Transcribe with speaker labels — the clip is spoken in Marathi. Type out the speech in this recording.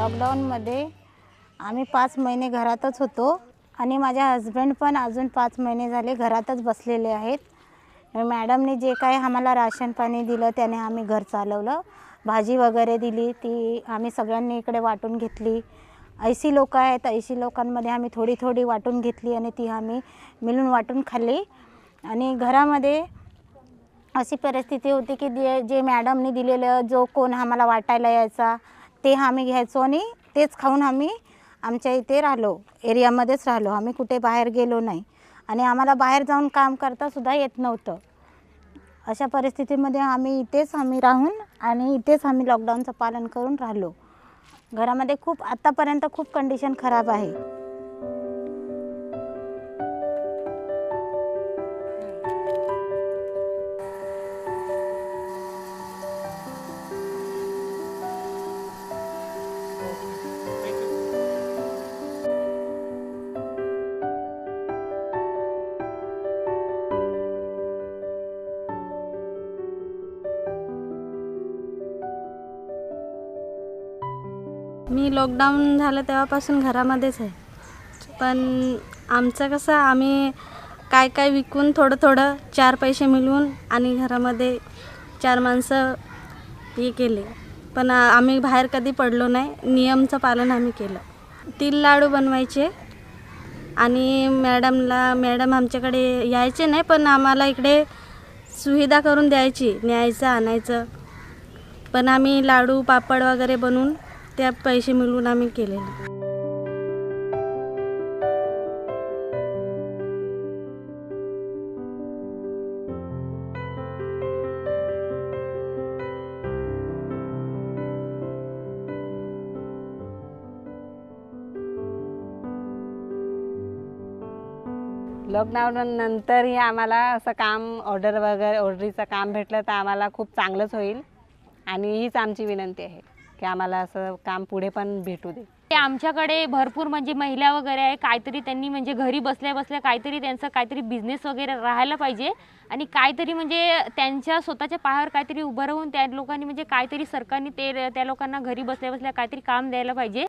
Speaker 1: लॉकडाऊनमध्ये आम्ही 5 महिने घरातच होतो आणि माझ्या हस्बंड पण अजून 5 महिने झाले घरातच बसलेले आहेत। मॅडमने जे काही आम्हाला राशन पाणी दिलं त्याने आम्ही घर चालवलं। भाजी वगैरे दिली ती आम्ही सगळ्यांनी इकडे वाटून घेतली। 80 लोक आहेत, 80 लोकांमध्ये आम्ही थोडी थोडी वाटून घेतली आणि ती आम्ही मिळून वाटून खाल्ली। आणि घरामध्ये अशी परिस्थिती होती की जे मॅडमने दिलेलं जो कोण आम्हाला वाटायला यायचा ते आम्ही घ्यायचो आणि तेच खाऊन आम्ही आमच्या इथे राहिलो, एरियामध्येच राहिलो। आम्ही कुठे बाहेर गेलो नाही आणि आम्हाला बाहेर जाऊन काम करता सुद्धा येत नव्हतं। अशा परिस्थितीमध्ये आम्ही इथेच राहून आणि इथेच आम्ही लॉकडाऊनचं पालन करून राहिलो। घरामध्ये खूप आतापर्यंत खूप कंडिशन खराब आहे।
Speaker 2: मी लॉकडाऊन झालं तेव्हापासून घरामध्येच आहे, पण आमचं कसं आम्ही काय विकून थोडं 4 पैसे मिळवून आणि घरामध्ये 4 माणसं हे केले, पण आम्ही बाहेर कधी पडलो नाही। नियमचं पालन आम्ही केलं। तिल लाडू बनवायचे आणि मॅडम आमच्याकडे यायचे नाही, पण आम्हाला इकडे सुविधा करून द्यायची, न्यायचं आणायचं। पण आम्ही लाडू पापड वगैरे बनवून त्या पैसे मिळवून आम्ही केलेलं।
Speaker 3: लॉकडाऊन नंतरही आम्हाला असं काम ऑर्डरीचं काम भेटलं तर आम्हाला खूप चांगलंच होईल आणि हीच आमची विनंती आहे की आम्हाला असं काम पुढे पण भेटू दे।
Speaker 4: आमच्याकडे भरपूर म्हणजे महिला वगैरे आहे, काहीतरी त्यांनी म्हणजे घरी बसल्या बसल्या काहीतरी त्यांचं काहीतरी बिझनेस वगैरे राहायला पाहिजे आणि काहीतरी म्हणजे त्यांच्या स्वतःच्या पायावर काहीतरी उभं राहून त्या लोकांनी म्हणजे काहीतरी सरकारने त्या लोकांना घरी बसल्या बसल्या काहीतरी काम द्यायला पाहिजे।